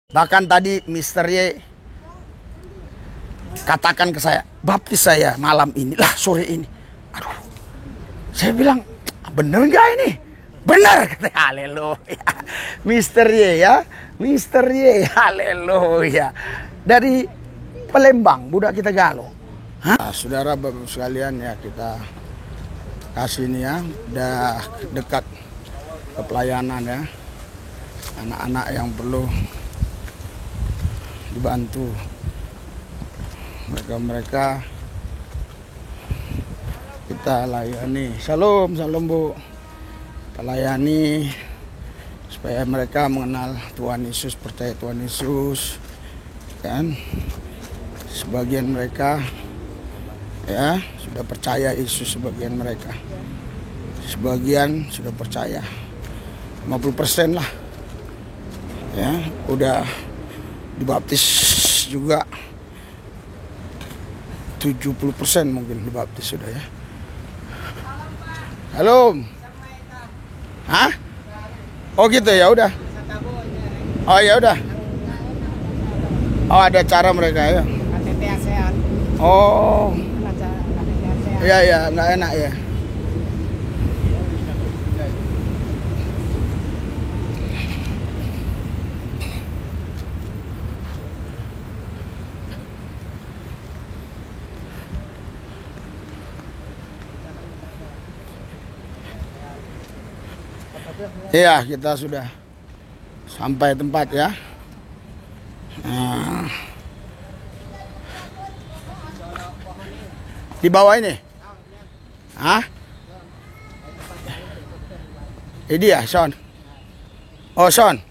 Bahkan tadi Mister Y katakan ke saya, baptis saya malam ini, lah sore ini. Aduh, saya bilang, bener nggak ini? Bener, kata haleluya. Mister Y ya, Mister Y, haleluya. Dari Palembang, budak kita Galo. Nah, saudara bapak sekalian ya, kita kasih ini ya, udah dekat ke pelayanan ya. Anak-anak yang perlu dibantu. Mereka kita layani. Salam Bu. Kita layani supaya mereka mengenal Tuhan Yesus, percaya Tuhan Yesus. Kan? Sebagian mereka ya sudah percaya Yesus, sebagian mereka. Sebagian sudah percaya. 50% lah. Ya, udah dibaptis juga. 70% mungkin dibaptis sudah ya. Halo. Hah? Oh gitu ya, udah. Oh ya udah. Oh ada cara mereka ya. KTP ASEAN. Oh. KTP ASEAN. Iya ya, nggak enak ya. Iya, kita sudah sampai tempat ya. Nah, di bawah ini. Hah? Ini ya, Son. Oh, Son.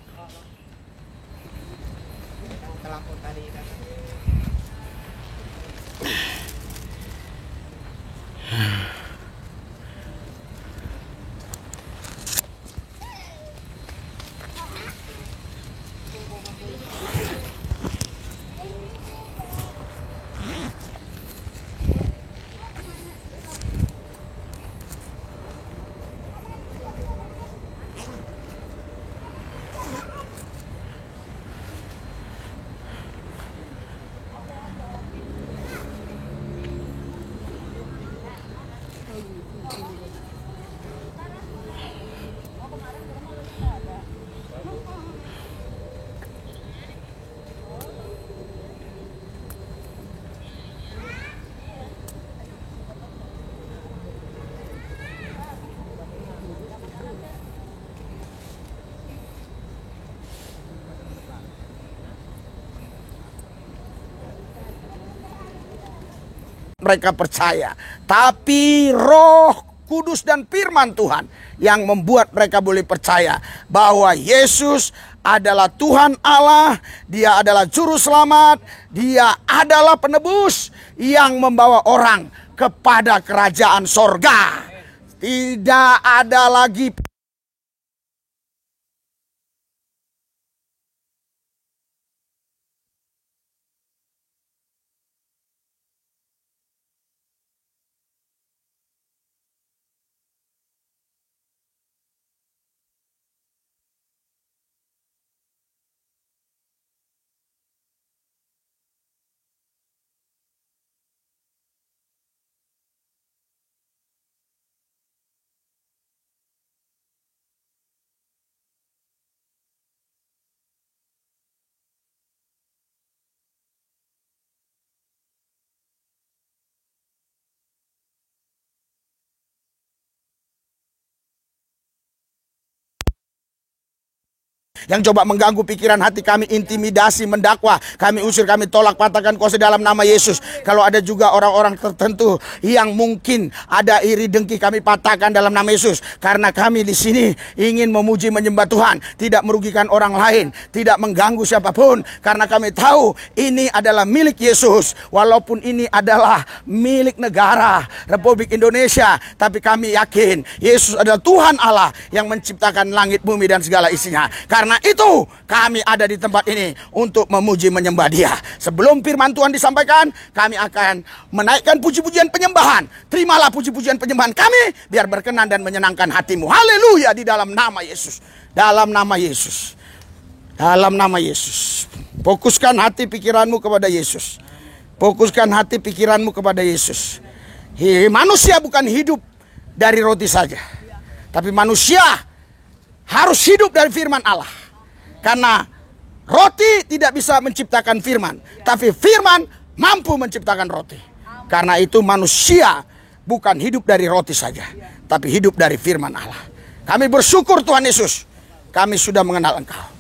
Mereka percaya, tapi Roh Kudus dan firman Tuhan yang membuat mereka boleh percaya bahwa Yesus adalah Tuhan Allah, Dia adalah juru selamat, Dia adalah penebus yang membawa orang kepada kerajaan sorga. Tidak ada lagi yang coba mengganggu pikiran hati kami, intimidasi, mendakwa, kami usir, kami tolak, patahkan kuasa dalam nama Yesus. Kalau ada juga orang-orang tertentu yang mungkin ada iri dengki, kami patahkan dalam nama Yesus. Karena kami di sini ingin memuji menyembah Tuhan, tidak merugikan orang lain, tidak mengganggu siapapun. Karena kami tahu ini adalah milik Yesus, walaupun ini adalah milik negara Republik Indonesia, tapi kami yakin Yesus adalah Tuhan Allah yang menciptakan langit, bumi dan segala isinya. Karena itu kami ada di tempat ini untuk memuji menyembah Dia. Sebelum firman Tuhan disampaikan, kami akan menaikkan puji-pujian penyembahan. Terimalah puji-pujian penyembahan kami biar berkenan dan menyenangkan hatimu. Haleluya, di dalam nama Yesus. Dalam nama Yesus. Dalam nama Yesus. Fokuskan hati pikiranmu kepada Yesus. Fokuskan hati pikiranmu kepada Yesus. Manusia bukan hidup dari roti saja, tapi manusia harus hidup dari firman Allah. Karena roti tidak bisa menciptakan firman, tapi firman mampu menciptakan roti. Karena itu manusia bukan hidup dari roti saja, tapi hidup dari firman Allah. Kami bersyukur Tuhan Yesus, kami sudah mengenal Engkau.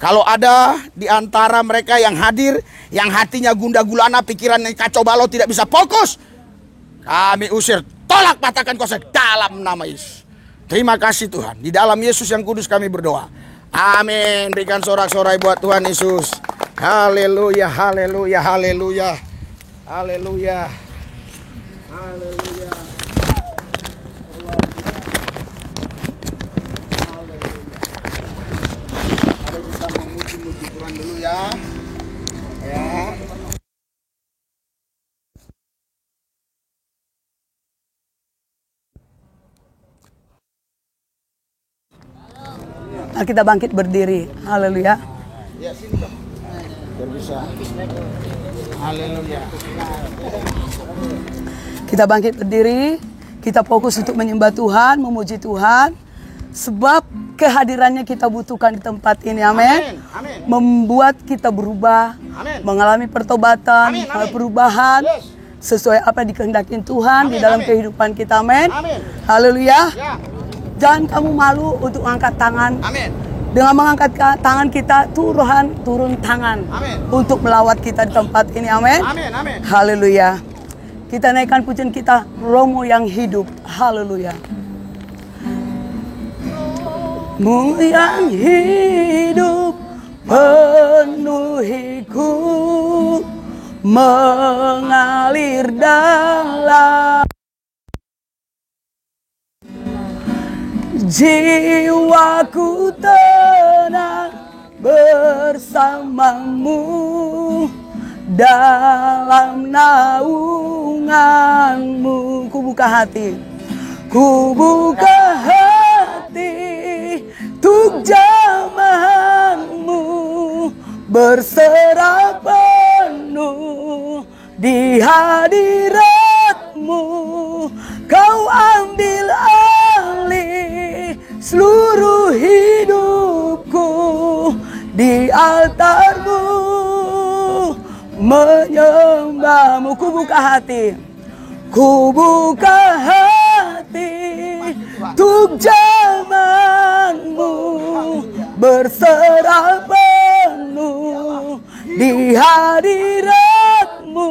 Kalau ada di antara mereka yang hadir, yang hatinya gundah gulana, pikirannya kacau balau, tidak bisa fokus, kami usir, tolak, patahkan kuasa dalam nama Yesus. Terima kasih Tuhan. Di dalam Yesus yang kudus kami berdoa. Amin. Berikan sorak-sorai buat Tuhan Yesus. Haleluya, haleluya, haleluya. Haleluya. Haleluya. Tuhan dulu ya. Nah, kita bangkit berdiri. Haleluya. Ya, sini Bang. Biar bisa. Haleluya. Kita bangkit berdiri. Kita fokus untuk menyembah Tuhan, memuji Tuhan. Sebab kehadirannya kita butuhkan di tempat ini. Amin. Amin. Membuat kita berubah. Amin. Mengalami pertobatan, Amin. Amin. perubahan. Yes. Sesuai apa yang dikehendaki Tuhan Amin. di dalam Amin. kehidupan kita. Amin. Amin. Haleluya. Ya. Jangan kamu malu untuk angkat tangan. Amin. Dengan mengangkat tangan kita, turun tangan. Amin. Untuk melawat kita di tempat ini. Amin. Amin. Amin. Haleluya. Kita naikkan pujian kita, Romo yang hidup. Haleluya. Mu yang hidup penuhiku, mengalir dalam jiwaku, tenang bersamamu dalam naunganmu. Ku buka hati, ku buka hati untuk jamahanmu, berserah penuh di hadiratmu. Kau ambil alih seluruh hidupku, di altarmu menyembahmu. Ku buka hati, ku buka hati untuk zamanmu, berserah penuh di hadiratmu.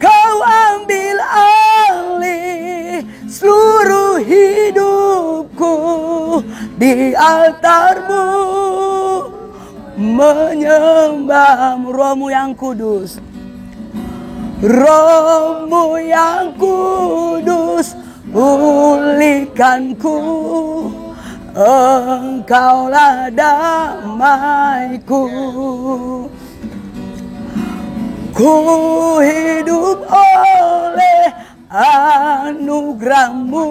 Kau ambil alih seluruh hidupku, di altarmu menyembahmu. Rohmu yang kudus, Rohmu yang kudus, pulihkanku. Engkaulah damaiku. Ku hidup oleh anugerah-Mu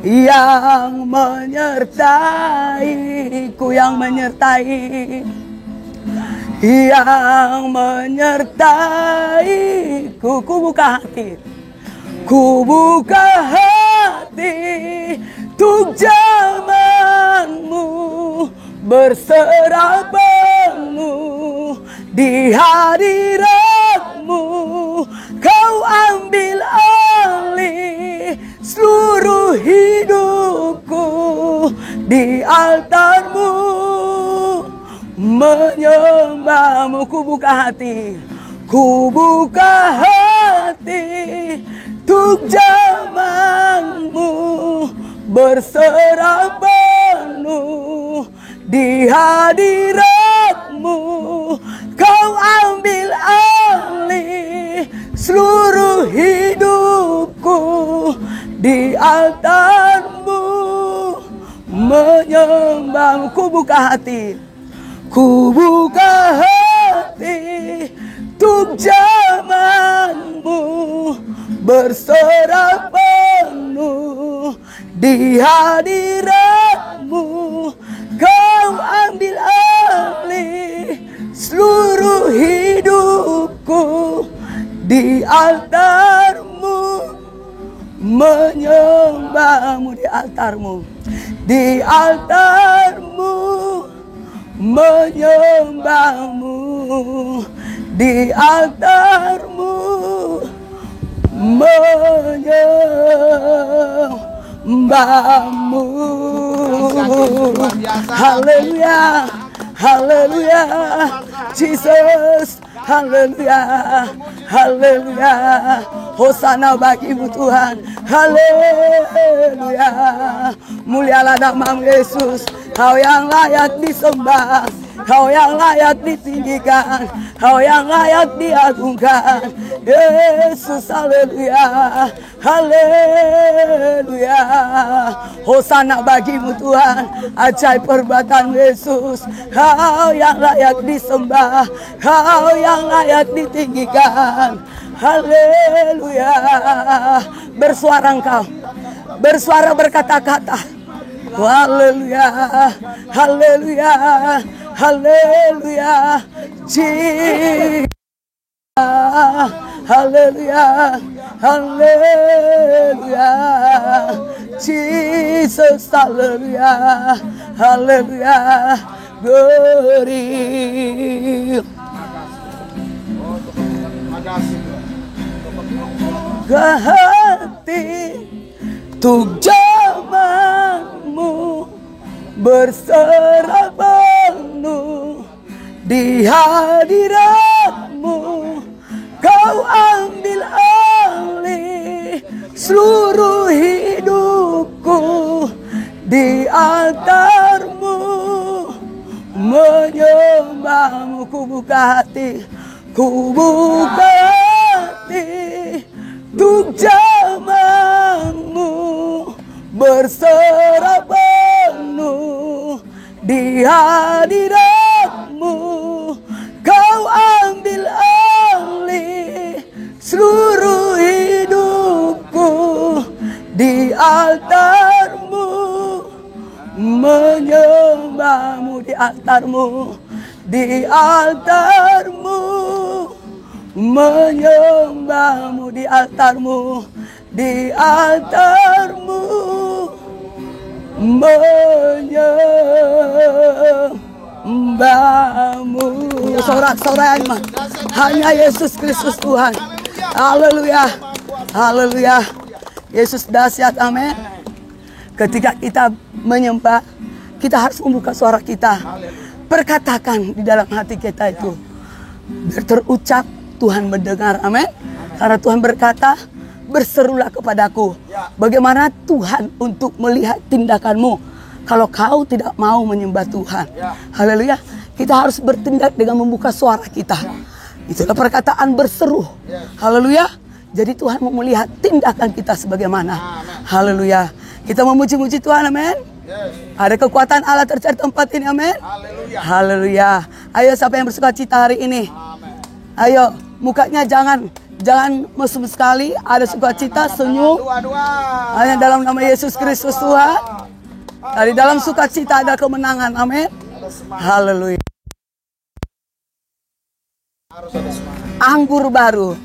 yang menyertaiku, yang menyertaiku, ku buka hati, ku buka hati untuk zamanmu, berserah penuh di hadiratmu. Kau ambil alih seluruh hidupku, di altarmu menyembahmu. Ku buka hati, ku buka hati untuk zamanmu, berserah penuh di hadiratmu. Kau ambil alih seluruh hidupku, di altarmu menyembahmu. Ku buka hati, ku buka hati untuk zamanmu, berserah penuh di hadiratmu. Kau ambil alih seluruh hidupku di altarmu, menyembahmu di altarmu, di altarmu, menyembahmu di altarmu, menyembahmu. Haleluya, haleluya, Jesus, haleluya, haleluya. Hosana bagimu Tuhan, haleluya. Mulialah nama Yesus, Kau yang layak disembah, Kau yang layak ditinggikan, Kau yang layak diagungkan. Yesus, haleluya, haleluya. Hosana bagimu Tuhan, ajaib perbuatan Yesus. Kau yang layak disembah, Kau yang layak ditinggikan. Haleluya. Bersuara engkau, bersuara berkata-kata. Haleluya, haleluya, haleluya. Haleluya, haleluya. Jesus, haleluya, haleluya. Glory. Ke hati tuk zamanmu berserah penuh di hadiratmu. Kau ambil alih seluruh hidupku di altarmu, menyembahmu. Ku buka hati, ku buka hati tuk zamanmu berserah penuh di hadiratmu. Kau ambil alih seluruh hidupku di altarmu, menyembahmu di altarmu, di altarmu, menyembahmu di altarmu, di altarmu, menyembahmu. Sorak-sorai mah hanya Yesus Kristus Tuhan. Haleluya, haleluya. Yesus dahsyat, amin. Ketika kita menyembah, kita harus membuka suara kita. Perkatakan di dalam hati kita itu, biar terucap, Tuhan mendengar, amin. Karena Tuhan berkata, berserulah kepadaku. Bagaimana Tuhan untuk melihat tindakanmu kalau kau tidak mau menyembah Tuhan? Haleluya. Kita harus bertindak dengan membuka suara kita. Itulah perkataan berseru. Haleluya. Jadi Tuhan mau melihat tindakan kita sebagaimana. Haleluya. Kita memuji-muji Tuhan, amin. Ada kekuatan Allah tercari tempat ini, amin. Haleluya. Ayo, siapa yang bersuka cita hari ini? Ayo, mukanya jangan mesum sekali. Ada sukacita, senyum. Hanya dalam nama Yesus Kristus Tuhan. Dari dalam sukacita ada kemenangan, amin. Haleluya. Anggur baru,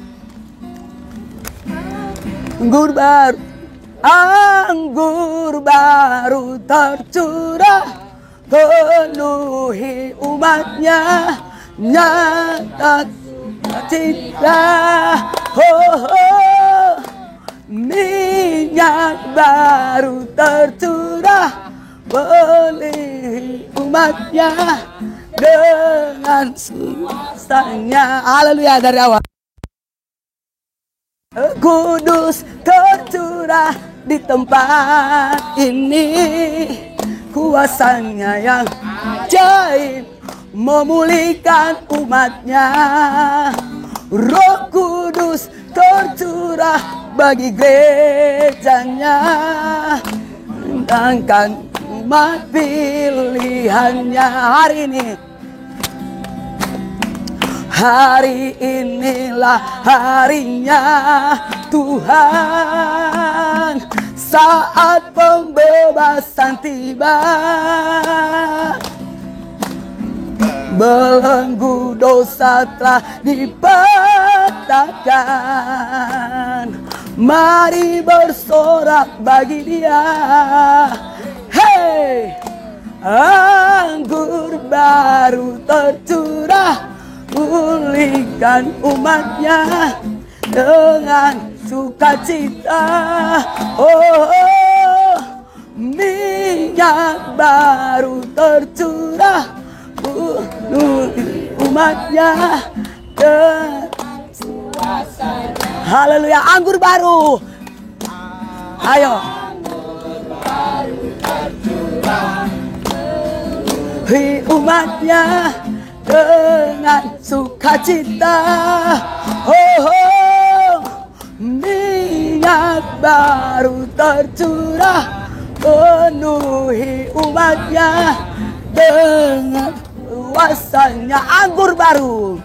anggur baru, anggur baru tercurah, penuhi umatnya, nyata cinta. Oh, oh. Minyak baru tercurah, penuhi umatnya dengan suasanya. Haleluya. Dari awal Kudus tercurah di tempat ini, kuasanya yang ajaib memulihkan umatnya. Roh Kudus tercurah bagi gerejanya, sedangkan umat pilihannya hari ini. Hari inilah harinya Tuhan, saat pembebasan tiba. belenggu dosa telah dipatahkan. Mari bersorak bagi Dia. Hey, anggur baru tercurah, pulihkan umatnya dengan sukacita. Oh, minyak baru tercurah, pulih umatnya dengan haleluya. Anggur baru, ayo. Umatnya dengan sukacita. Oh, minyak baru tercurah, penuhi umatnya dengan kuasanya. Anggur baru,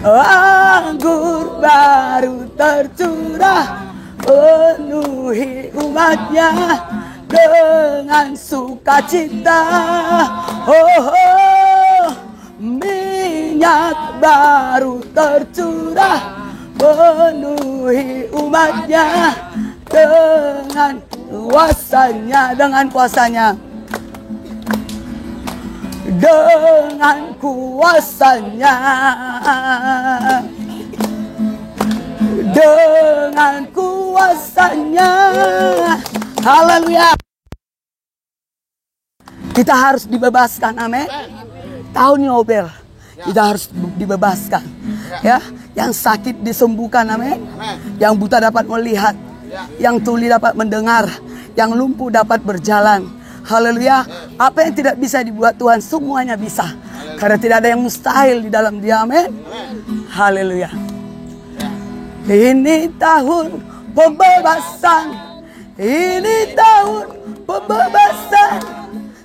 anggur baru tercurah, penuhi umatnya dengan sukacita. Oh, minyak baru tercurah, penuhi umatnya dengan kuasanya. Dengan kuasanya, dengan kuasanya, dengan kuasanya. Haleluya. Kita harus dibebaskan, amin. Tahun Yobel kita harus dibebaskan, ya. Yang sakit disembuhkan, amin. Yang buta dapat melihat, yang tuli dapat mendengar, yang lumpuh dapat berjalan. Haleluya. Apa yang tidak bisa dibuat Tuhan, semuanya bisa. Karena tidak ada yang mustahil di dalam Dia, amin. Haleluya. Ini tahun pembebasan, ini tahun pembebasan.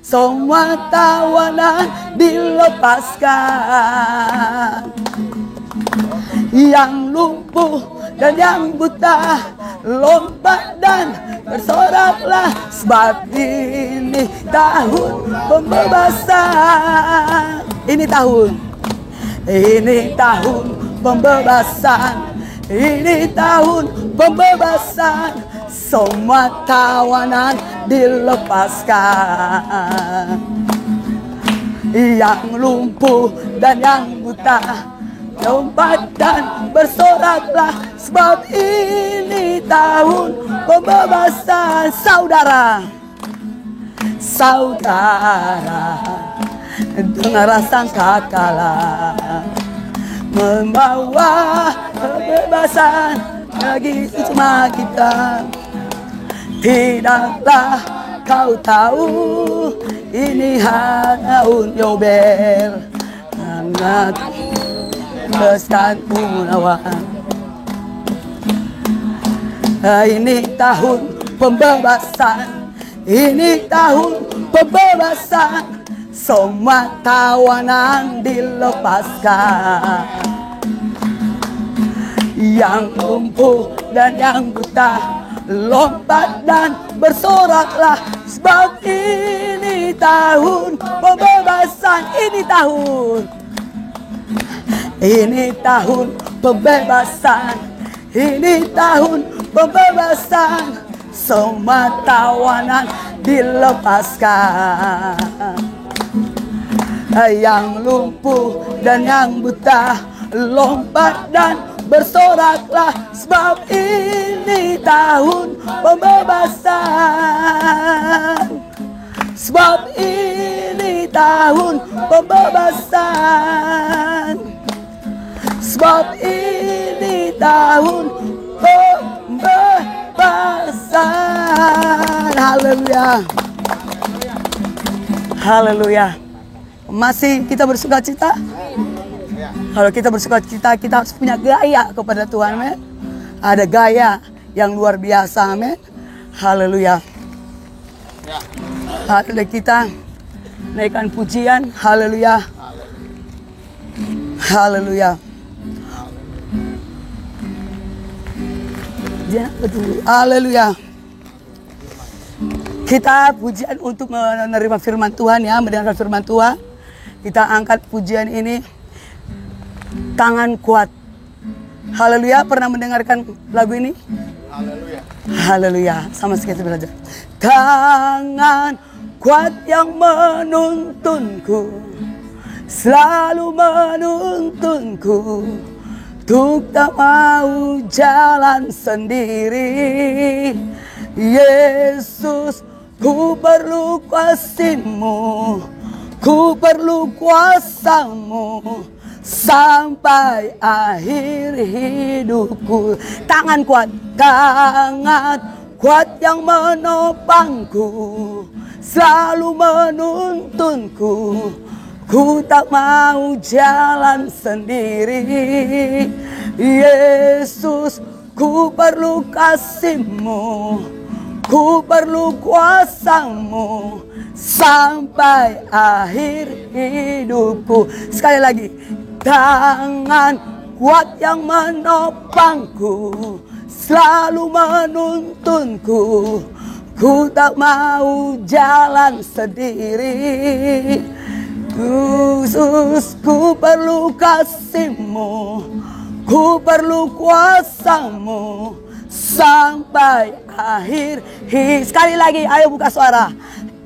Semua tawanan dilepaskan. Yang lumpuh dan yang buta lompat dan bersoraklah, sebab ini tahun pembebasan. Ini tahun pembebasan. Ini tahun pembebasan. Semua tawanan dilepaskan. Yang lumpuh dan yang buta lompat dan bersoraklah, sebab ini tahun pembebasan. Saudara, dengarlah sangkakala membawa kebebasan bagi semua kita. Tidaklah kau tahu ini tahun Yobel, hangat besar menawan. Ini tahun pembebasan, ini tahun pembebasan. Semua tawanan dilepaskan. Yang lumpuh dan yang buta lompat dan bersoraklah, sebab ini tahun pembebasan. Ini tahun pembebasan. Ini tahun pembebasan. Semua tawanan dilepaskan. Yang lumpuh dan yang buta lompat dan bersoraklah, sebab ini tahun pembebasan. Sebab ini tahun pembebasan. Sebab ini tahun pembebasan. Haleluya. Haleluya. Masih kita bersuka cita? Kalau kita bersuka cita, kita harus punya gaya kepada Tuhan, amin. Ada gaya yang luar biasa, amin. Haleluya. Haleluya, kita naikkan pujian. Haleluya. Haleluya. Haleluya. Kita pujian untuk menerima firman Tuhan, ya, mendengarkan firman Tuhan. kita angkat pujian ini. Tangan kuat. Haleluya, pernah mendengarkan lagu ini? Haleluya. Haleluya, sama sekali belajar. Tangan kuat yang menuntunku, selalu menuntunku, untuk tak mau jalan sendiri. Yesus, ku perlu kasih-Mu, ku perlu kuasa-Mu sampai akhir hidupku. Tangan kuat yang menopangku, selalu menuntunku, ku tak mau jalan sendiri. Yesus, ku perlu kasih-Mu, ku perlu kuasa-Mu sampai akhir hidupku. Sekali lagi, tangan kuat yang menopangku, selalu menuntunku, ku tak mau jalan sendiri. Yesus, ku perlu kasih-Mu, ku perlu kuasa-Mu sampai akhir hidup. Sekali lagi, ayo buka suara.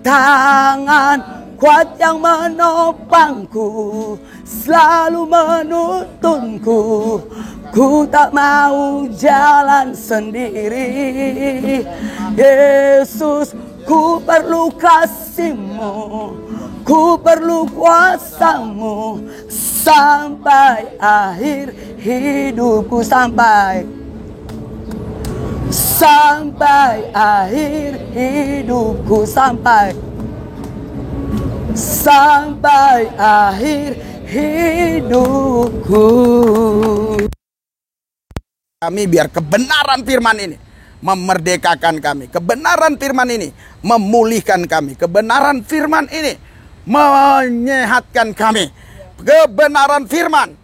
Tangan kuat yang menopangku, selalu menuntunku, ku tak mau jalan sendiri. Yesus, ku perlu kasih-Mu, ku perlu kuasa-Mu sampai akhir hidupku, sampai akhir hidupku, sampai akhir hidupku. Kami biar kebenaran firman ini memerdekakan kami. Kebenaran firman ini memulihkan kami. Kebenaran firman ini menyehatkan kami. Kebenaran firman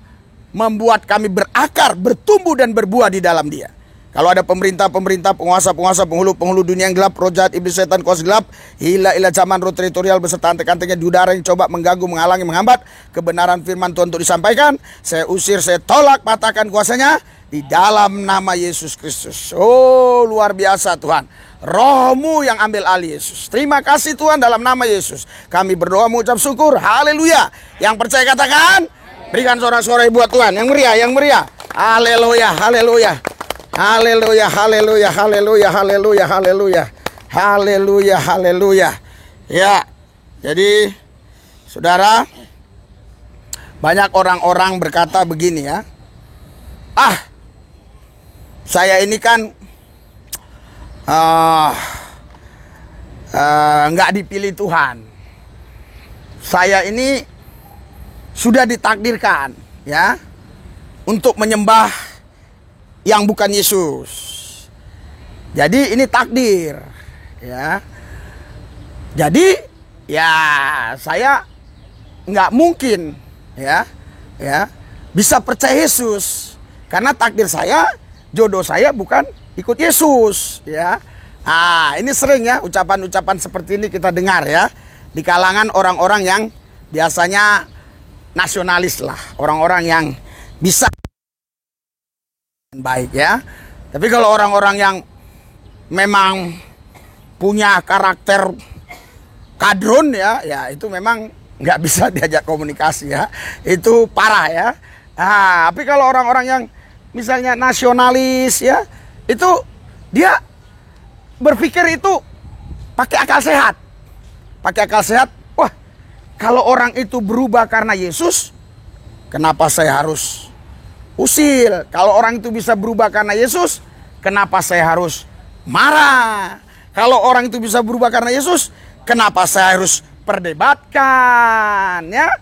membuat kami berakar, bertumbuh dan berbuah di dalam Dia. Kalau ada pemerintah-pemerintah, penguasa-penguasa, penghulu-penghulu dunia yang gelap, roh jahat, iblis, setan, kuasa gelap, hila zaman, roh teritorial beserta antek-anteknya di udara yang coba mengganggu, menghalangi, menghambat kebenaran firman Tuhan untuk disampaikan, saya usir, saya tolak, patahkan kuasanya di dalam nama Yesus Kristus. Oh, luar biasa Tuhan. Roh-Mu yang ambil alih Yesus. Terima kasih Tuhan, dalam nama Yesus kami berdoa mengucap syukur. Haleluya. Yang percaya katakan, berikan sorak-sorai buat Tuhan yang meriah, yang meriah. Haleluya, haleluya. Haleluya, haleluya, haleluya, haleluya, haleluya, haleluya, haleluya. Ya, jadi saudara, banyak orang-orang berkata begini ya. Saya ini kan nggak dipilih Tuhan. Saya ini sudah ditakdirkan ya untuk menyembah yang bukan Yesus. Jadi ini takdir ya. Jadi ya saya nggak mungkin ya bisa percaya Yesus karena takdir saya, jodoh saya bukan ikut Yesus ya. Ini sering ya ucapan-ucapan seperti ini kita dengar ya di kalangan orang-orang yang biasanya nasionalis lah, orang-orang yang bisa baik ya. Tapi kalau orang-orang yang memang punya karakter kadrun ya itu memang nggak bisa diajak komunikasi ya. Itu parah ya. Tapi kalau orang-orang yang misalnya nasionalis ya, itu dia berpikir itu pakai akal sehat. Pakai akal sehat. Wah, kalau orang itu berubah karena Yesus, kenapa saya harus usil? Kalau orang itu bisa berubah karena Yesus, kenapa saya harus marah? Kalau orang itu bisa berubah karena Yesus, kenapa saya harus perdebatkan? Ya,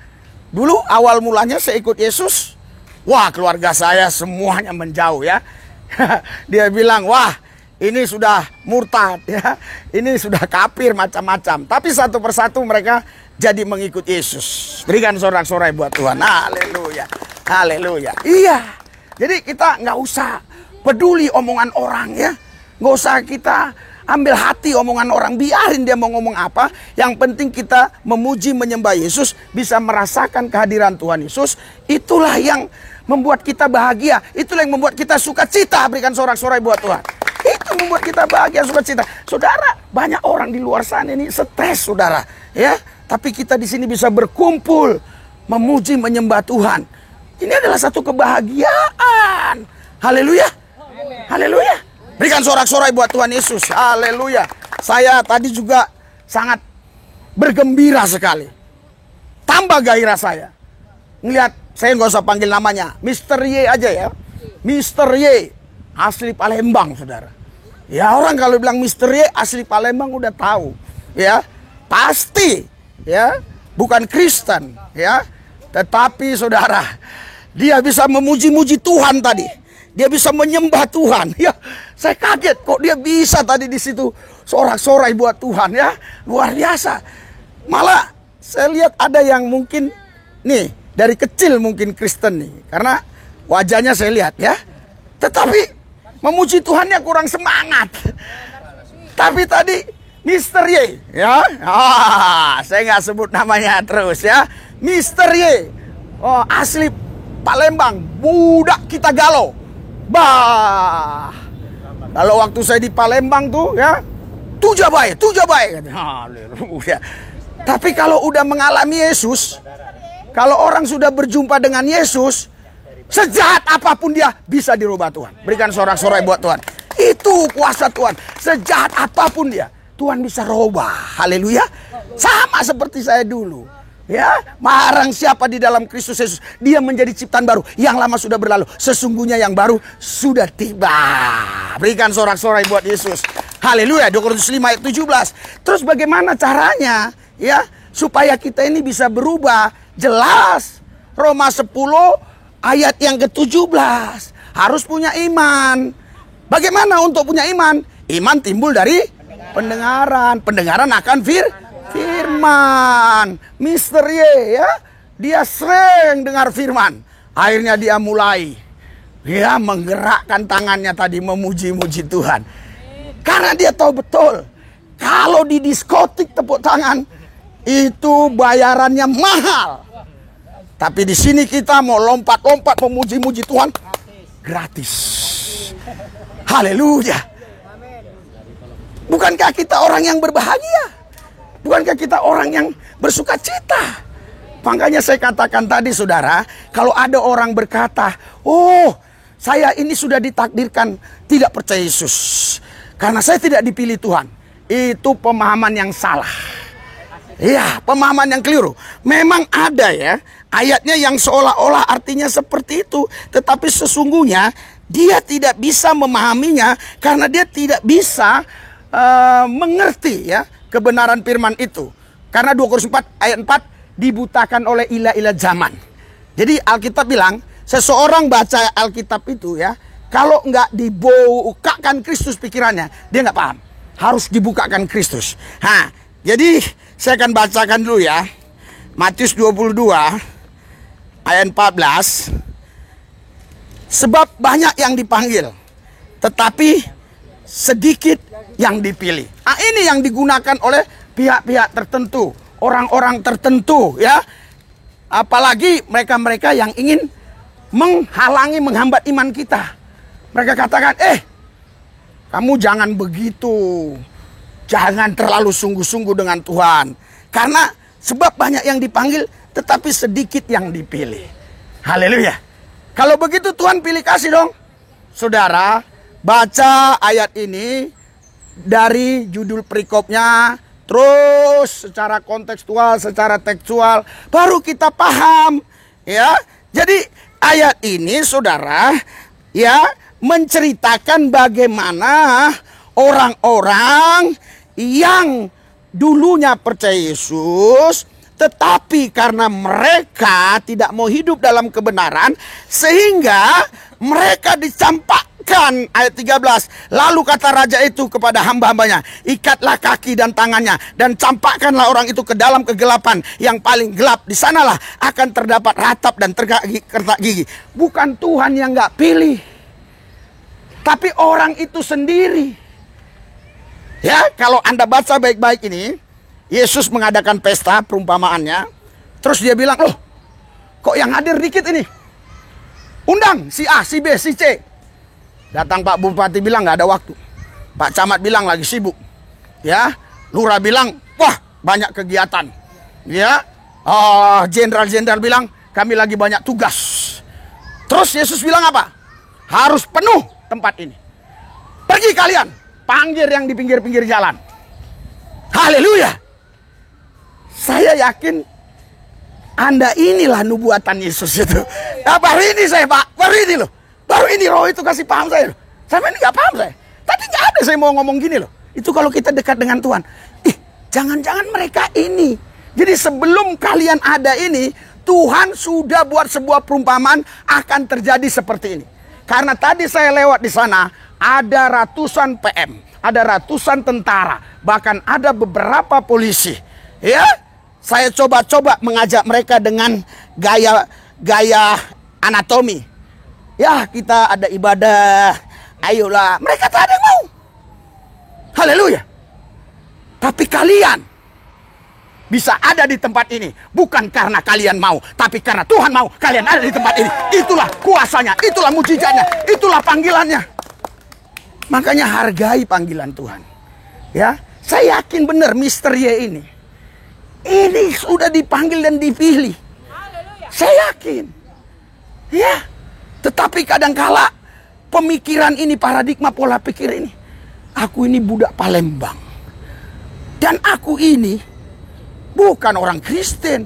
dulu awal mulanya saya ikut Yesus, wah keluarga saya semuanya menjauh ya. Dia bilang, wah ini sudah murtad ya, ini sudah kafir macam-macam. Tapi satu persatu mereka jadi mengikut Yesus. Berikan sorak-sorai buat Tuhan. Haleluya. Haleluya. Iya. Jadi kita nggak usah peduli omongan orang ya. Nggak usah kita ambil hati omongan orang, biarin dia mau ngomong apa. Yang penting kita memuji menyembah Yesus, bisa merasakan kehadiran Tuhan Yesus. Itulah yang membuat kita bahagia, itulah yang membuat kita sukacita. Berikan sorak-sorai buat Tuhan. Itu membuat kita bahagia, sukacita. Saudara, banyak orang di luar sana ini stres, saudara, ya. Tapi kita di sini bisa berkumpul memuji menyembah Tuhan. Ini adalah satu kebahagiaan. Haleluya. Haleluya. Berikan sorak-sorai buat Tuhan Yesus. Haleluya. Saya tadi juga sangat bergembira sekali. Tambah gairah saya. Ngelihat, saya nggak usah panggil namanya, Mr. Y aja ya. Mr. Y asli Palembang, saudara. Ya, orang kalau bilang Mr. Y asli Palembang udah tahu, ya. Pasti, ya, bukan Kristen, ya. Tetapi saudara, dia bisa memuji-muji Tuhan tadi. Dia bisa menyembah Tuhan. Ya, saya kaget kok dia bisa tadi di situ sorak-sorai buat Tuhan, ya. Luar biasa. Malah saya lihat ada yang mungkin nih dari kecil mungkin Kristen nih, karena wajahnya saya lihat, ya. Tetapi memuji Tuhannya kurang semangat. Tapi tadi Mr. Y, ya. Saya nggak sebut namanya terus, ya. Mr. Y, oh, asli Palembang, budak kita galau. Bah, kalau waktu saya di Palembang tuh, ya, tuja baik. Haleluya. Tapi kalau udah mengalami Yesus, kalau orang sudah berjumpa dengan Yesus, sejahat apapun dia bisa dirubah Tuhan. Berikan sorak-sorai buat Tuhan. Itu kuasa Tuhan. Sejahat apapun dia, Tuhan bisa rubah. Haleluya. Sama seperti saya dulu. Ya, marang siapa di dalam Kristus Yesus, dia menjadi ciptaan baru. Yang lama sudah berlalu, sesungguhnya yang baru sudah tiba. Berikan sorak-sorai buat Yesus. Haleluya. 2 Korintus 5 ayat 17. Terus bagaimana caranya, ya, supaya kita ini bisa berubah? Jelas. Roma 10 ayat yang ke-17. Harus punya iman. Bagaimana untuk punya iman? Iman timbul dari pendengaran. Pendengaran akan firman. Mr. Y, ya, dia sering dengar firman. Akhirnya dia mulai, ya, menggerakkan tangannya tadi memuji-muji Tuhan. Karena dia tahu betul, kalau di diskotik tepuk tangan itu bayarannya mahal. Tapi di sini kita mau lompat-lompat memuji-muji Tuhan gratis. Haleluya. Bukankah kita orang yang berbahagia? Bukankah kita orang yang bersuka cita? Makanya saya katakan tadi, saudara, kalau ada orang berkata, oh, saya ini sudah ditakdirkan tidak percaya Yesus karena saya tidak dipilih Tuhan. Itu pemahaman yang salah. Iya, pemahaman yang keliru. Memang ada, ya, ayatnya yang seolah-olah artinya seperti itu. Tetapi sesungguhnya dia tidak bisa memahaminya karena dia tidak bisa mengerti, ya, kebenaran firman itu. Karena 2 Korintus 4 ayat 4 dibutakan oleh ilah-ilah zaman. Jadi Alkitab bilang, seseorang baca Alkitab itu, ya, kalau nggak dibukakan Kristus pikirannya, dia nggak paham. Harus dibukakan Kristus. Nah, jadi saya akan bacakan dulu, ya. Matius 22 ayat 14. Sebab banyak yang dipanggil, tetapi sedikit yang dipilih. Nah, ini yang digunakan oleh pihak-pihak tertentu, orang-orang tertentu, ya. Apalagi mereka-mereka yang ingin menghalangi, menghambat iman kita. Mereka katakan, kamu jangan begitu. Jangan terlalu sungguh-sungguh dengan Tuhan. Karena sebab banyak yang dipanggil, tetapi sedikit yang dipilih. Haleluya. Kalau begitu Tuhan pilih kasih dong. Saudara, baca ayat ini dari judul perikopnya, terus secara kontekstual, secara tekstual, baru kita paham, ya. Jadi ayat ini, saudara, ya, menceritakan bagaimana orang-orang yang dulunya percaya Yesus, tetapi karena mereka tidak mau hidup dalam kebenaran, sehingga mereka dicampakkan. Ayat 13, lalu kata raja itu kepada hamba-hambanya, ikatlah kaki dan tangannya dan campakkanlah orang itu ke dalam kegelapan yang paling gelap. Di sanalah akan terdapat ratap dan kertak gigi. Bukan Tuhan yang gak pilih, tapi orang itu sendiri. Ya, kalau Anda baca baik-baik ini, Yesus mengadakan pesta perumpamaannya. Terus dia bilang, loh, kok yang hadir dikit ini? Undang si A, si B, si C. Datang Pak Bupati bilang nggak ada waktu. Pak Camat bilang lagi sibuk. Ya, Lurah bilang, wah banyak kegiatan. Ya, Jenderal-jenderal bilang, kami lagi banyak tugas. Terus Yesus bilang apa? Harus penuh tempat ini. Pergi kalian, panggil yang di pinggir-pinggir jalan. Haleluya. Saya yakin Anda inilah nubuatan Yesus itu. Nah, baru ini saya Pak, baru ini loh. Baru ini roh itu kasih paham saya loh. Sampai ini gak paham saya. Tadi gak ada saya mau ngomong gini loh. Itu kalau kita dekat dengan Tuhan. Jangan-jangan mereka ini. Jadi sebelum kalian ada ini, Tuhan sudah buat sebuah perumpamaan akan terjadi seperti ini. Karena tadi saya lewat di sana, ada ratusan PM, ada ratusan tentara, bahkan ada beberapa polisi. Ya, saya coba-coba mengajak mereka dengan gaya anatomi. Ya, kita ada ibadah, ayolah. Mereka tak ada yang mau. Haleluya. Tapi kalian bisa ada di tempat ini bukan karena kalian mau, tapi karena Tuhan mau kalian ada di tempat ini. Itulah kuasanya, itulah mujizatnya, itulah panggilannya. Makanya hargai panggilan Tuhan. Ya, saya yakin benar Mister Y ini sudah dipanggil dan dipilih. Saya yakin. Ya, tetapi kadangkala pemikiran ini, paradigma pola pikir ini, aku ini budak Palembang dan aku ini bukan orang Kristen.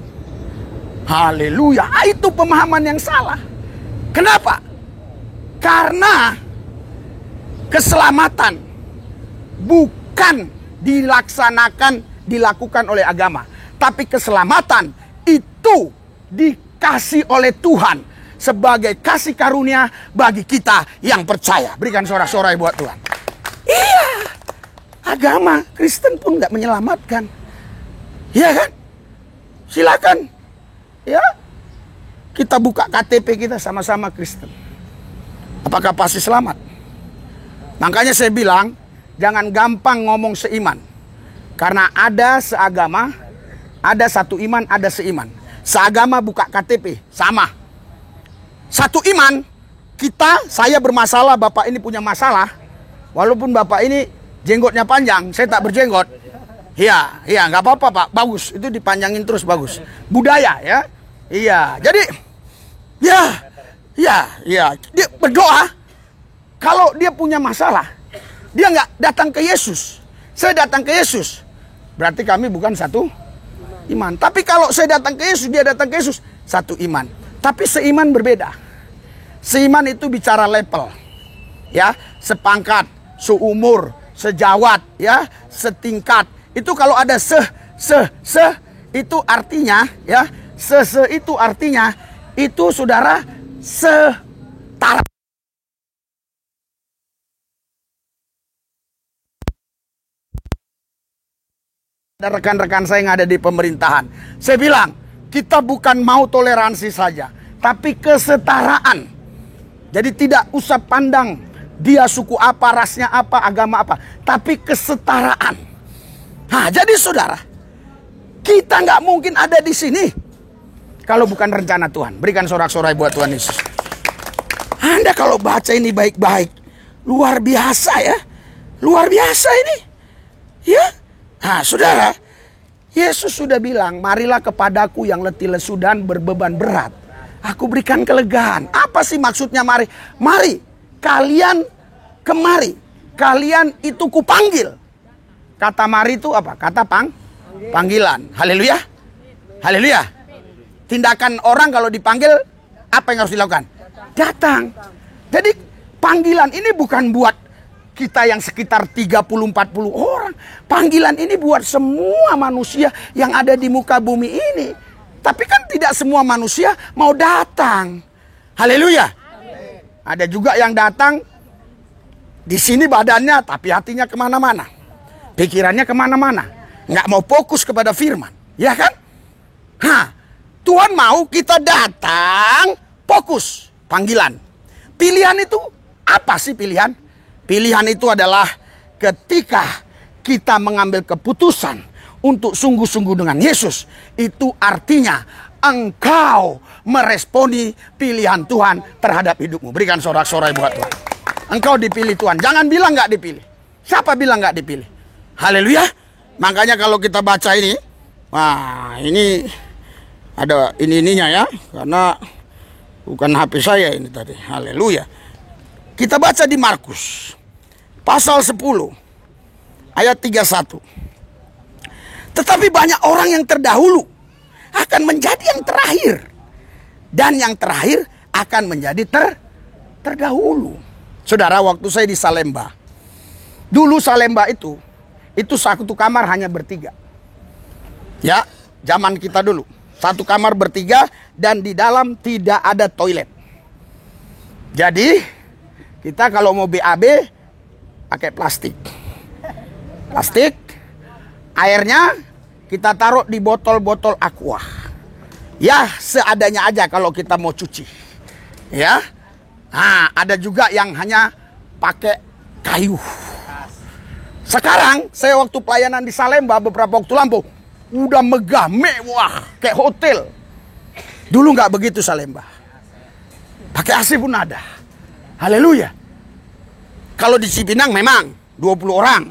Haleluya. Itu pemahaman yang salah. Kenapa? Karena keselamatan bukan dilakukan oleh agama, tapi keselamatan itu dikasih oleh Tuhan sebagai kasih karunia bagi kita yang percaya. Berikan sorak-sorai buat Tuhan. Iya, agama Kristen pun nggak menyelamatkan. Iya kan? Silakan. Ya. Kita buka KTP kita sama-sama Kristen. Apakah pasti selamat? Makanya saya bilang, jangan gampang ngomong seiman. Karena ada seagama, ada satu iman, ada seiman. Seagama buka KTP, sama. Satu iman, saya bermasalah, Bapak ini punya masalah. Walaupun Bapak ini jenggotnya panjang, saya tak berjenggot. Iya, nggak apa-apa Pak, bagus. Itu dipanjangin terus, bagus. Budaya ya. Iya, jadi dia berdoa. Kalau dia punya masalah, dia nggak datang ke Yesus. Saya datang ke Yesus, berarti kami bukan satu iman. Tapi kalau saya datang ke Yesus, dia datang ke Yesus, satu iman. Tapi seiman berbeda. Seiman itu bicara level, ya, sepangkat, seumur, sejawat, ya, setingkat. Itu kalau ada itu artinya, ya, itu artinya itu saudara setara. Ada rekan-rekan saya yang ada di pemerintahan. Saya bilang, kita bukan mau toleransi saja, tapi kesetaraan. Jadi tidak usah pandang dia suku apa, rasnya apa, agama apa, tapi kesetaraan. Nah, jadi saudara, kita nggak mungkin ada di sini kalau bukan rencana Tuhan. Berikan sorak-sorai buat Tuhan Yesus. Anda kalau baca ini baik-baik, luar biasa ya, luar biasa ini, ya. Nah, saudara, Yesus sudah bilang, marilah kepadaku yang letih lesu dan berbeban berat, aku berikan kelegaan. Apa sih maksudnya mari? Mari, kalian kemari. Kalian itu kupanggil. Kata mari itu apa? Kata panggilan. Haleluya. Haleluya. Tindakan orang kalau dipanggil, apa yang harus dilakukan? Datang. Jadi panggilan ini bukan buat kita yang sekitar 30-40 orang. Panggilan ini buat semua manusia yang ada di muka bumi ini. Tapi kan tidak semua manusia mau datang. Haleluya. Ada juga yang datang di sini badannya, tapi hatinya kemana-mana. Pikirannya kemana-mana. Nggak mau fokus kepada firman. Ya kan? Tuhan mau kita datang fokus. Panggilan. Pilihan itu apa sih pilihan? Pilihan itu adalah ketika kita mengambil keputusan untuk sungguh-sungguh dengan Yesus, itu artinya engkau meresponi pilihan Tuhan terhadap hidupmu. Berikan sorak-sorai buat Tuhan. Engkau dipilih Tuhan. Jangan bilang nggak dipilih. Siapa bilang nggak dipilih? Haleluya. Makanya kalau kita baca ini, wah ini ada ininya ya, karena bukan HP saya ini tadi. Haleluya. Kita baca di Markus pasal 10 ayat 31. Tetapi banyak orang yang terdahulu akan menjadi yang terakhir, dan yang terakhir akan menjadi terdahulu. Saudara, waktu saya di Salemba, dulu Salemba itu satu kamar hanya bertiga. Ya, zaman kita dulu satu kamar bertiga dan di dalam tidak ada toilet. Jadi kita kalau mau BAB pakai plastik. Airnya kita taruh di botol-botol aqua. Ya, seadanya aja kalau kita mau cuci. Ya. Nah, ada juga yang hanya pakai kayu. Sekarang saya waktu pelayanan di Salemba beberapa waktu lampau, udah megah, mewah, kayak hotel. Dulu nggak begitu Salemba. Pakai AC pun ada. Haleluya. Kalau di Cipinang memang 20 orang.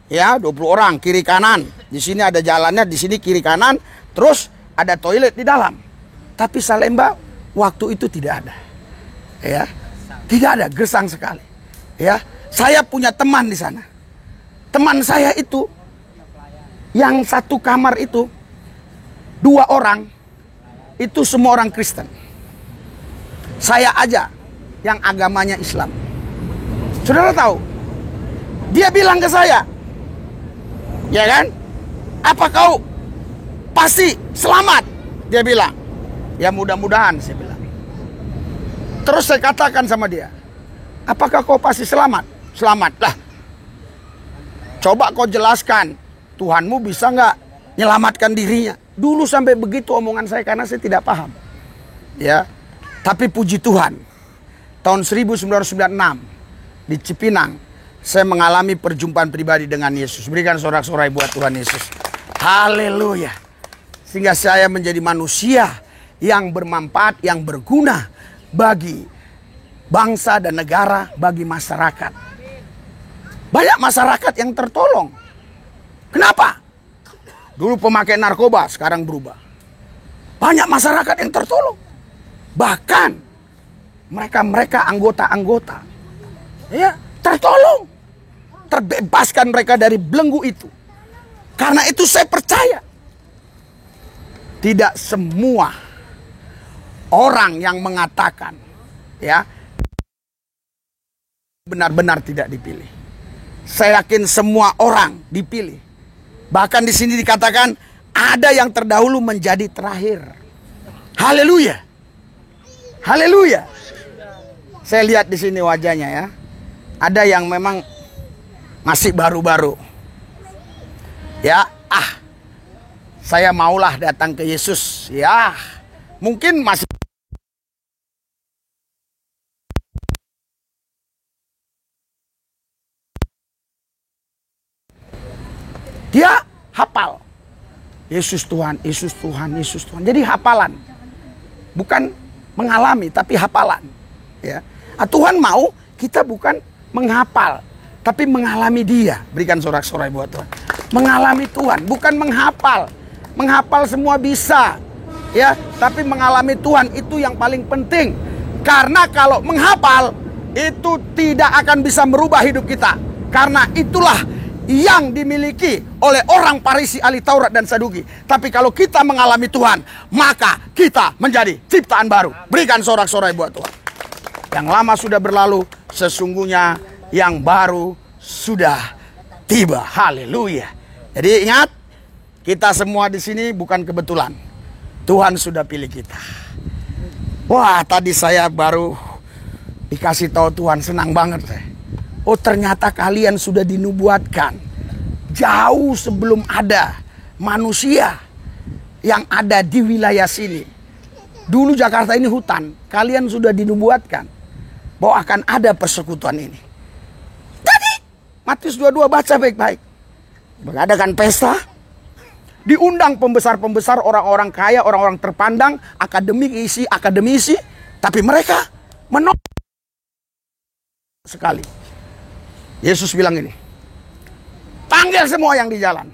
Ya, 20 orang kiri kanan. Di sini ada jalannya, di sini kiri kanan, terus ada toilet di dalam. Tapi Salemba waktu itu tidak ada. Ya. Tidak ada, gersang sekali. Ya. Saya punya teman di sana. Teman saya itu yang satu kamar itu 2 orang itu semua orang Kristen. Saya aja yang agamanya Islam. Saudara tahu? Dia bilang ke saya, ya kan? Apa kau pasti selamat? Dia bilang. Ya mudah-mudahan, saya bilang. Terus saya katakan sama dia, apakah kau pasti selamat? Selamat lah. Coba kau jelaskan, Tuhanmu bisa nggak menyelamatkan dirinya? Dulu sampai begitu omongan saya karena saya tidak paham. Ya, tapi puji Tuhan, tahun 1996 di Cipinang, saya mengalami perjumpaan pribadi dengan Yesus. Berikan sorak-sorai buat Tuhan Yesus. Haleluya. Sehingga saya menjadi manusia yang bermanfaat, yang berguna bagi bangsa dan negara, bagi masyarakat. Banyak masyarakat yang tertolong. Kenapa? Dulu pemakai narkoba, sekarang berubah. Banyak masyarakat yang tertolong. Bahkan mereka anggota-anggota, ya, tertolong. Terbebaskan mereka dari belenggu itu. Karena itu saya percaya, tidak semua orang yang mengatakan, ya, benar-benar tidak dipilih. Saya yakin semua orang dipilih. Bahkan di sini dikatakan ada yang terdahulu menjadi terakhir. Haleluya. Haleluya. Saya lihat di sini wajahnya ya. Ada yang memang masih baru-baru. Ya, saya maulah datang ke Yesus. Ya, mungkin masih dia hafal. Yesus Tuhan, Yesus Tuhan, Yesus Tuhan. Jadi hafalan. Bukan mengalami tapi hafalan. Ya. Tuhan mau kita bukan menghafal tapi mengalami Dia. Berikan sorak-sorai buat Tuhan. Mengalami Tuhan, bukan menghafal. Menghafal semua bisa. Ya, tapi mengalami Tuhan itu yang paling penting. Karena kalau menghafal itu tidak akan bisa merubah hidup kita. Karena itulah yang dimiliki oleh orang Farisi, ahli Taurat dan Saduki. Tapi kalau kita mengalami Tuhan, maka kita menjadi ciptaan baru. Berikan sorak-sorai buat Tuhan. Yang lama sudah berlalu, sesungguhnya yang baru sudah tiba. Haleluya. Jadi ingat, kita semua di sini bukan kebetulan. Tuhan sudah pilih kita. Wah, tadi saya baru dikasih tahu Tuhan, senang banget saya. Oh, ternyata kalian sudah dinubuatkan jauh sebelum ada manusia yang ada di wilayah sini. Dulu Jakarta ini hutan, kalian sudah dinubuatkan bahwa akan ada persekutuan ini. Tadi Matius 22 baca baik-baik. mengadakan pesta, diundang pembesar-pembesar, orang-orang kaya, orang-orang terpandang, akademisi, tapi mereka menolak sekali. Yesus bilang ini, panggil semua yang di jalan.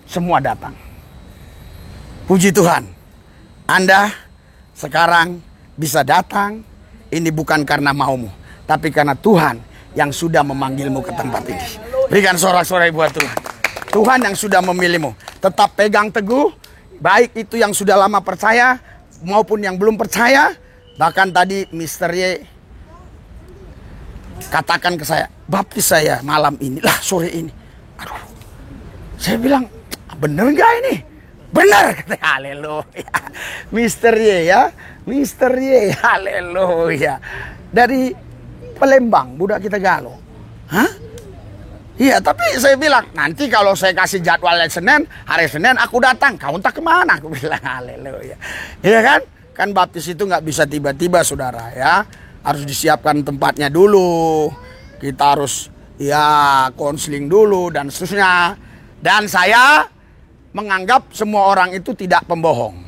Semua datang. Puji Tuhan, Anda sekarang bisa datang, ini bukan karena maumu, tapi karena Tuhan yang sudah memanggilmu ke tempat ini. Berikan sorak-sorai buat Tuhan. Tuhan yang sudah memilihmu. Tetap pegang teguh, baik itu yang sudah lama percaya maupun yang belum percaya. Bahkan tadi Mr. Y katakan ke saya, baptis saya malam ini, sore ini. Aduh, saya bilang, bener gak ini? Bener, kata haleluya. Mr. Y ya, Mr. Y, haleluya. Dari Palembang, budak kita Galo. Hah? Iya, tapi saya bilang, nanti kalau saya kasih jadwal hari Senin aku datang. Kau entah kemana? Aku bilang, haleluya. Iya kan? Kan baptis itu nggak bisa tiba-tiba, saudara ya. Harus disiapkan tempatnya dulu. Kita harus konseling dulu dan seterusnya. Dan saya menganggap semua orang itu tidak pembohong.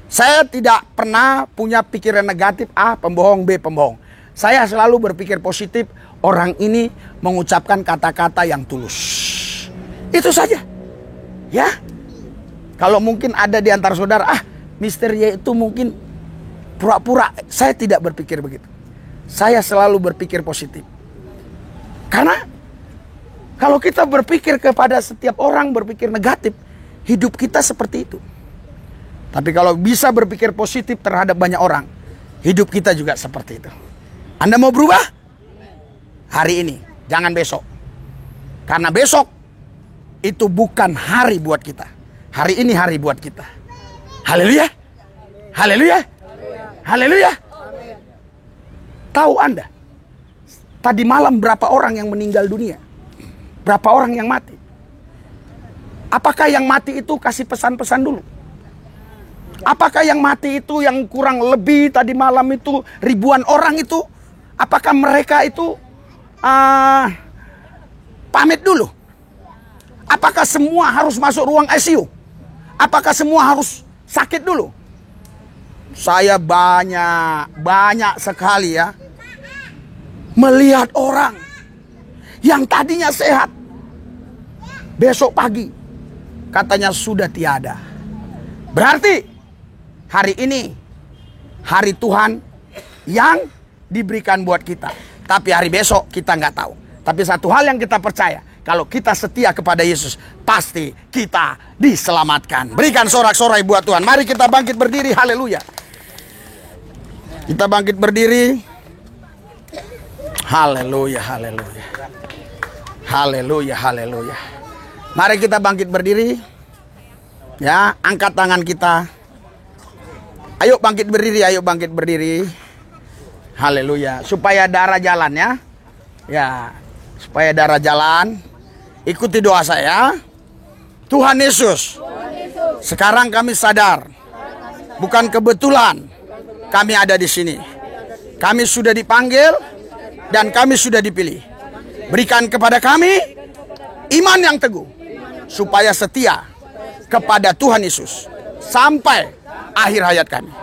Saya tidak pernah punya pikiran negatif, A pembohong, B pembohong. Saya selalu berpikir positif, orang ini mengucapkan kata-kata yang tulus. Itu saja. Ya. Kalau mungkin ada di antara saudara, Mr. Y itu mungkin pura-pura. Saya tidak berpikir begitu. Saya selalu berpikir positif. Karena kalau kita berpikir kepada setiap orang berpikir negatif, hidup kita seperti itu. Tapi kalau bisa berpikir positif terhadap banyak orang, hidup kita juga seperti itu. Anda mau berubah? Hari ini, jangan besok. Karena besok itu bukan hari buat kita. Hari ini hari buat kita. Haleluya. Haleluya. Haleluya. Tahu Anda, tadi malam berapa orang yang meninggal dunia? Berapa orang yang mati? Apakah yang mati itu kasih pesan-pesan dulu? Apakah yang mati itu yang kurang lebih tadi malam itu ribuan orang itu? Apakah mereka itu pamit dulu? Apakah semua harus masuk ruang ICU? Apakah semua harus sakit dulu? Saya banyak sekali ya melihat orang yang tadinya sehat, besok pagi katanya sudah tiada. Berarti hari ini hari Tuhan yang diberikan buat kita. Tapi hari besok kita nggak tahu. Tapi satu hal yang kita percaya, kalau kita setia kepada Yesus, pasti kita diselamatkan. Berikan sorak-sorai buat Tuhan. Mari kita bangkit berdiri. Haleluya. Kita bangkit berdiri. Haleluya, haleluya. Haleluya, haleluya. Mari kita bangkit berdiri. Ya, angkat tangan kita. Ayo bangkit berdiri, ayo bangkit berdiri. Haleluya. Supaya darah jalan ya. Ya, supaya darah jalan. Ikuti doa saya. Tuhan Yesus, sekarang kami sadar, bukan kebetulan kami ada di sini. Kami sudah dipanggil dan kami sudah dipilih. Berikan kepada kami iman yang teguh, supaya setia kepada Tuhan Yesus sampai akhir hayat kami.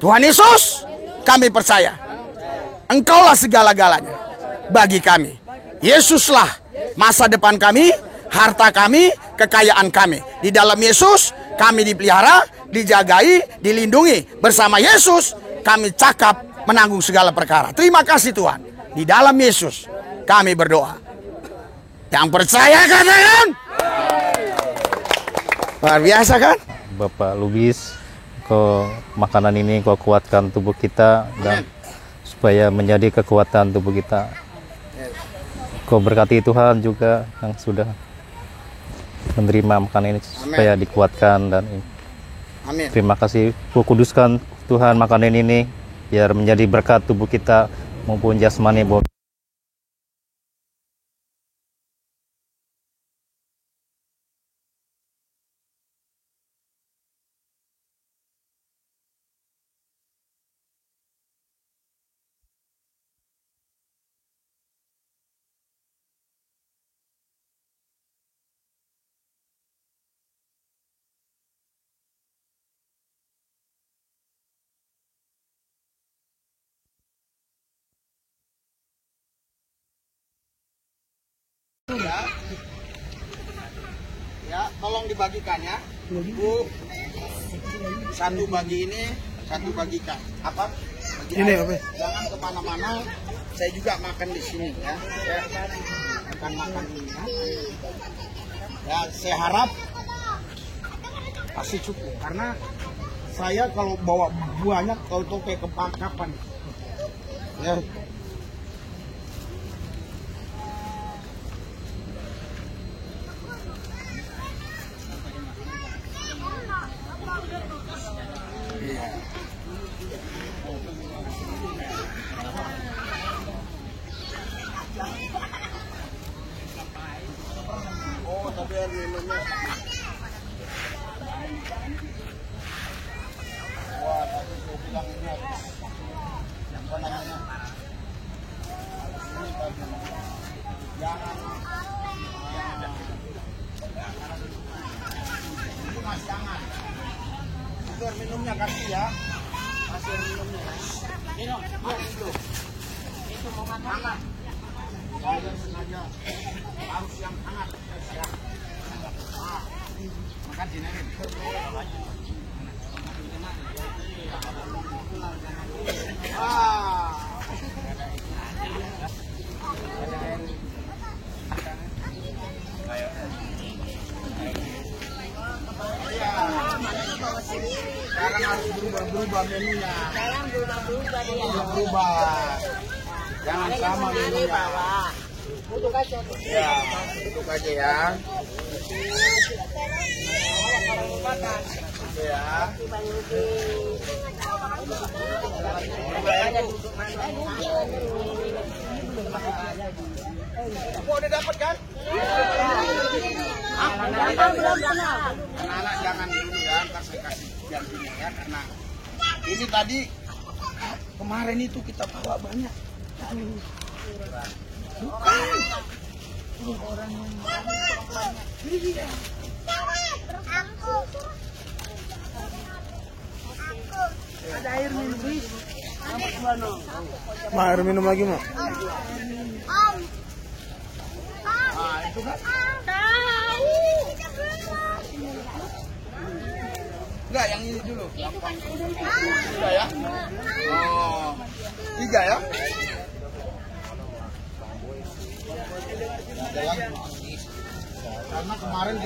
Tuhan Yesus, kami percaya Engkaulah segala-galanya bagi kami. Yesuslah masa depan kami, harta kami, kekayaan kami. Di dalam Yesus kami dipelihara, dijagai, dilindungi. Bersama Yesus kami cakap menanggung segala perkara. Terima kasih Tuhan. Di dalam Yesus kami berdoa. Yang percaya katakan. Luar biasa kan? Bapak Lubis, kau makanan ini kau kuatkan tubuh kita dan supaya menjadi kekuatan tubuh kita. Kau berkati Tuhan juga yang sudah menerima makanan ini supaya dikuatkan dan Amin. terima kasih. Kau kuduskan Tuhan makanan ini biar menjadi berkat tubuh kita maupun jasmani. Ya. Ya, tolong dibagikan ya. Bu, satu bagi ini, satu bagikan. Apa? Bagi Ini air. apa? Jangan kemana-mana. Saya juga makan di sini ya. Saya akan makan ini ya. Ya, saya harap pasti cukup karena saya kalau bawa banyak tahu-tahu kayak kapan. Ya. Oh, tapi air minumnya. Wah, tadi saya bilang ini habis. Apa namanya? Ini tadi. Jangan. Ini mas jangan. Itu air minumnya kasih ya. Kasih air minumnya. Ini dulu. Itu mau hangat. Saya sengaja harus yang hangat. Ya. Makan sini. Sekarang harus berubah menunya. Berubah. Jangan sama menunya. Ya, tutup aja ya. Ya. Oh, udah dapat kan? Anak-anak jangan dulu ya, ntar saya kasih gantinya ya, karena ini tadi kemarin itu kita bawa banyak. Ada air minum. Ma, air minum lagi, Ma. Nah, itu kan? Enggak, yang ini dulu. Tiga ya? Oh, 3 ya? Karena kemarin